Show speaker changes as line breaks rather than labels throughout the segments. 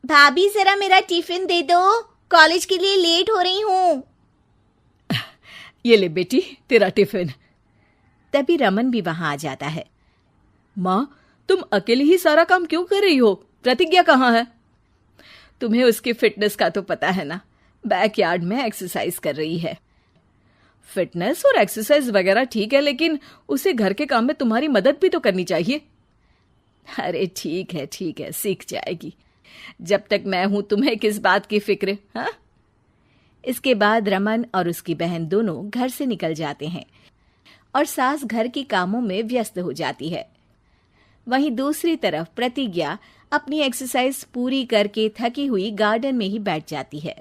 भाभी जरा मेरा टिफिन दे दो, कॉलेज के लिए लेट हो रही हूँ।
ये ले बेटी तेरा टिफिन।
तभी रमन भी वहां आ जाता है।
माँ, तुम अकेले ही सारा काम क्यों कर रही हो? प्रतिज्ञा कहाँ है? तुम्हें उसकी फिटनेस का तो पता है ना, बैकयार्ड में एक्सरसाइज कर रही है। फिटनेस और एक्सरसाइज वगैरह ठीक है, लेकिन उसे घर के काम में तुम्हारी मदद भी तो करनी चाहिए। अरे ठीक है, सीख जाएगी। जब तक मैं हूं तुम्हें किस बात की फिक्र? हाँ।
इसके बाद रमन और उसकी बहन दोनों घर से निकल जाते हैं और सास घर के कामों में व्यस्त हो जाती है। वहीं दूसरी तरफ प्रतिज्ञा अपनी एक्सरसाइज पूरी करके थकी हुई गार्डन में ही बैठ जाती है।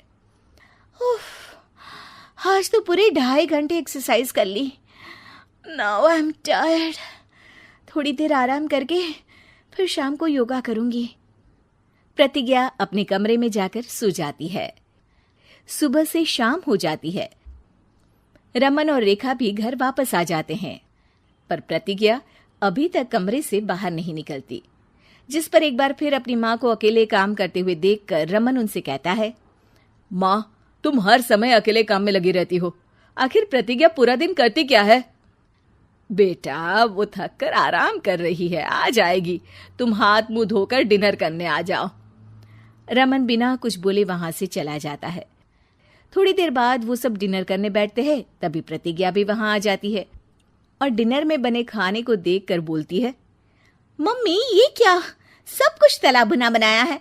आज तो पूरे 2.5 घंटे एक्सरसाइज कर ली। Now I am tired. थोड़ी देर आराम करके फिर शाम को योगा करूंगी। प्रतिज्ञा अपने कमरे में जाकर सो जाती है। सुबह से शाम हो जाती है। रमन और रेखा भी घर वापस आ जाते हैं, पर प्रतिज्ञा अभी तक कमरे से बाहर नहीं निकलती, जिस पर एक बार फिर अपनी माँ को अकेले काम करते हुए देखकर रमन उनसे कहता है,
माँ, तुम हर समय अकेले काम में लगी रहती हो। आखिर प्रतिज्ञा पूरा दिन करती क्या है? बेटा, वो थक कर आराम कर रही है, आ जाएगी। तुम हाथ मुंह धोकर डिनर करने आ जाओ।
रमन बिना कुछ बोले वहां से चला जाता है। थोड़ी देर बाद वो सब डिनर करने बैठते हैं। तभी प्रतिज्ञा भी वहां आ जाती है और डिनर में बने खाने को देखकर बोलती है, मम्मी ये क्या, सब कुछ तला भुना बनाया है।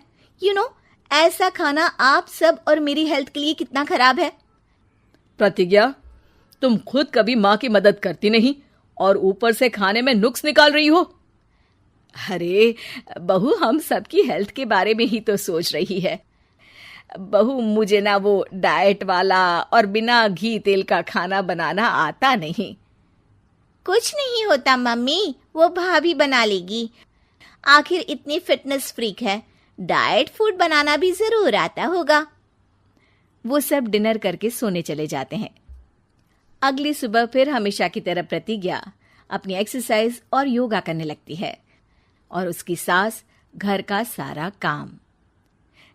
ऐसा खाना आप सब और मेरी हेल्थ के लिए कितना खराब है।
प्रतिज्ञा, तुम खुद कभी माँ की मदद करती नहीं और ऊपर से खाने में नुक्स निकाल रही हो।
अरे बहू, हम सबकी हेल्थ के बारे में ही तो सोच रही है। बहू, मुझे ना वो डाइट वाला और बिना घी तेल का खाना बनाना आता नहीं। कुछ नहीं होता मम्मी, वो भाभी बना लेगी। आखिर इतनी फिटनेस फ्रीक है, डाइट फूड बनाना भी जरूर आता होगा। वो सब डिनर करके सोने चले जाते हैं। अगली सुबह फिर हमेशा की तरह प्रतिज्ञा अपनी एक्सरसाइज और योगा करने लगती है और उसकी सास घर का सारा काम,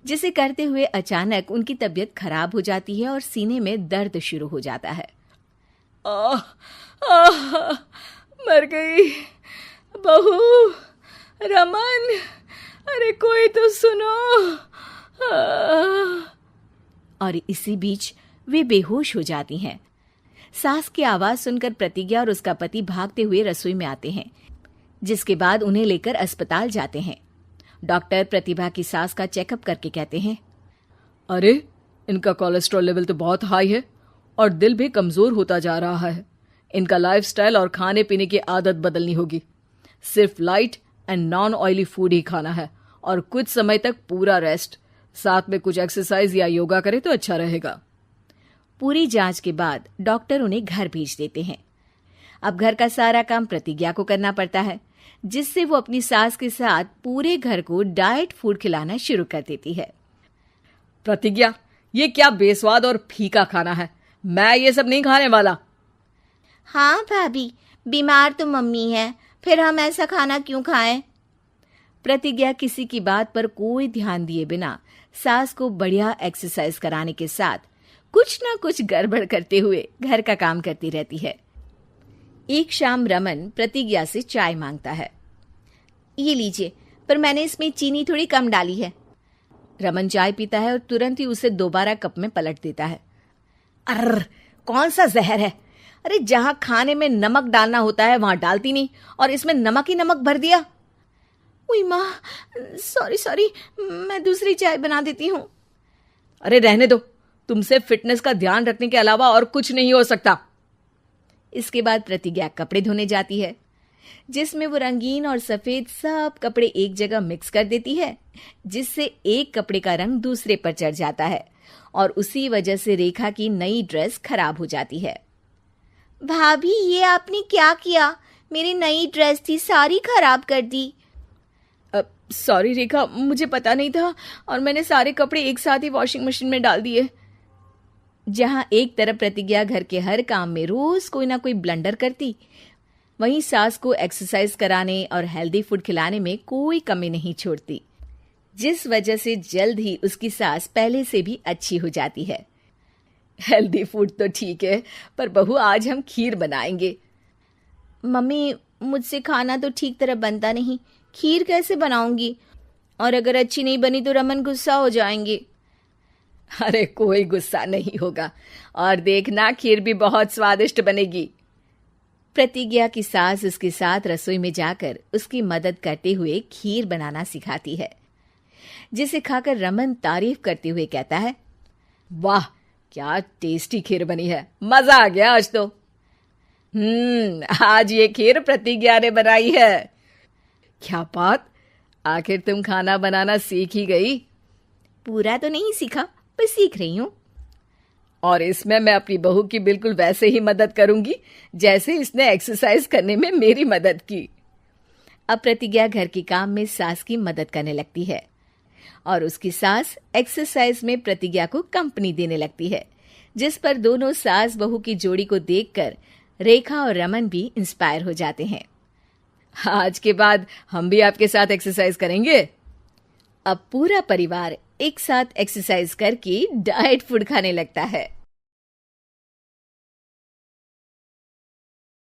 जिसे करते हुए अचानक उनकी तबीयत खराब हो जाती है और सीने में दर्द शुरू हो जाता है।
मर गई बहू। रमन, अरे कोई तो सुनो।
और इसी बीच वे बेहोश हो जाती हैं। सास की आवाज सुनकर प्रतिज्ञा और उसका पति भागते हुए रसोई में आते हैं, जिसके बाद उन्हें लेकर अस्पताल जाते हैं। डॉक्टर प्रतिभा की सास का चेकअप करके कहते हैं,
अरे इनका कोलेस्ट्रॉल लेवल तो बहुत हाई है और दिल भी कमजोर होता जा रहा है। इनका लाइफस्टाइल और खाने पीने की आदत बदलनी होगी। सिर्फ light and non oily food ही खाना है और कुछ समय तक पूरा रेस्ट, साथ में कुछ एक्सरसाइज या योगा करे तो अच्छा रहेगा।
पूरी जांच के बाद डॉक्टर उन्हें घर भेज देते हैं। अब घर का सारा काम प्रतिज्ञा को करना पड़ता है, जिससे वो अपनी सास के साथ पूरे घर को डाइट फूड खिलाना शुरू कर देती है।
प्रतिज्ञा, ये क्या बेस्वाद और फीका खाना है, मैं ये सब नहीं खाने वाला।
हाँ भाभी, बीमार तो मम्मी है, फिर हम ऐसा खाना क्यों खाएं? प्रतिज्ञा किसी की बात पर कोई ध्यान दिए बिना सास को बढ़िया एक्सरसाइज कराने के साथ कुछ ना कुछ गड़बड़ करते हुए घर का काम करती रहती है। एक शाम रमन प्रतिज्ञा से चाय मांगता है। ये लीजिए, पर मैंने इसमें चीनी थोड़ी कम डाली है। रमन चाय पीता है और तुरंत ही उसे दोबारा कप में पलट देता है। अर्र, कौन सा जहर है? अरे जहां खाने में नमक डालना होता है वहां डालती नहीं और इसमें नमक ही नमक भर दिया। उई माँ, सॉरी, मैं दूसरी चाय बना देती हूँ।
अरे रहने दो, तुमसे फिटनेस का ध्यान रखने के अलावा और कुछ नहीं हो सकता।
इसके बाद प्रतिज्ञा कपड़े धोने जाती है, जिसमें वो रंगीन और सफेद सब कपड़े एक जगह मिक्स कर देती है, जिससे एक कपड़े का रंग दूसरे पर चढ़ जाता है और उसी वजह से रेखा की नई ड्रेस खराब हो जाती है। भाभी, ये आपने क्या किया? मेरी नई ड्रेस थी, सारी खराब कर दी।
सॉरी रेखा, मुझे पता नहीं था और मैंने सारे कपड़े एक साथ ही वॉशिंग मशीन में डाल दिए।
जहां एक तरफ प्रतिज्ञा घर के हर काम में रोज कोई ना कोई ब्लंडर करती, वहीं सास को एक्सरसाइज कराने और हेल्दी फूड खिलाने में कोई कमी नहीं छोड़ती। जिस वजह से जल्द ही उसकी सांस पहले से भी अच्छी हो जाती है।
हेल्दी फूड तो ठीक है, पर बहू आज हम खीर बनाएंगे।
मम्मी, मुझसे खाना तो ठीक तरह बनता नहीं, खीर कैसे बनाऊंगी? और अगर अच्छी नहीं बनी तो रमन गुस्सा हो जाएंगे।
अरे कोई गुस्सा नहीं होगा, और देखना खीर भी बहुत स्वादिष्ट बनेगी।
प्रतिज्ञा की सास उसके साथ रसोई में जाकर उसकी मदद करते हुए खीर बनाना सिखाती है, जिसे खाकर रमन तारीफ करते हुए कहता है,
वाह क्या टेस्टी खीर बनी है, मजा आ गया आज तो। आज ये खीर प्रतिज्ञा ने बनाई है। क्या बात, आखिर तुम खाना बनाना सीख ही गई?
पूरा तो नहीं सीखा, पर सीख रही हूँ।
और इसमें मैं अपनी बहू की बिल्कुल वैसे ही मदद करूंगी जैसे इसने एक्सरसाइज करने में मेरी मदद की।
अब प्रतिज्ञा घर के काम में सास की मदद करने लगती है और उसकी सास एक्सरसाइज में प्रतिज्ञा को कंपनी देने लगती है, जिस पर दोनों सास बहू की जोड़ी को देखकर रेखा और रमन भी इंस्पायर हो जाते हैं।
आज के बाद हम भी आपके साथ एक्सरसाइज करेंगे।
अब पूरा परिवार एक साथ एक्सरसाइज करके डाइट फूड खाने लगता है।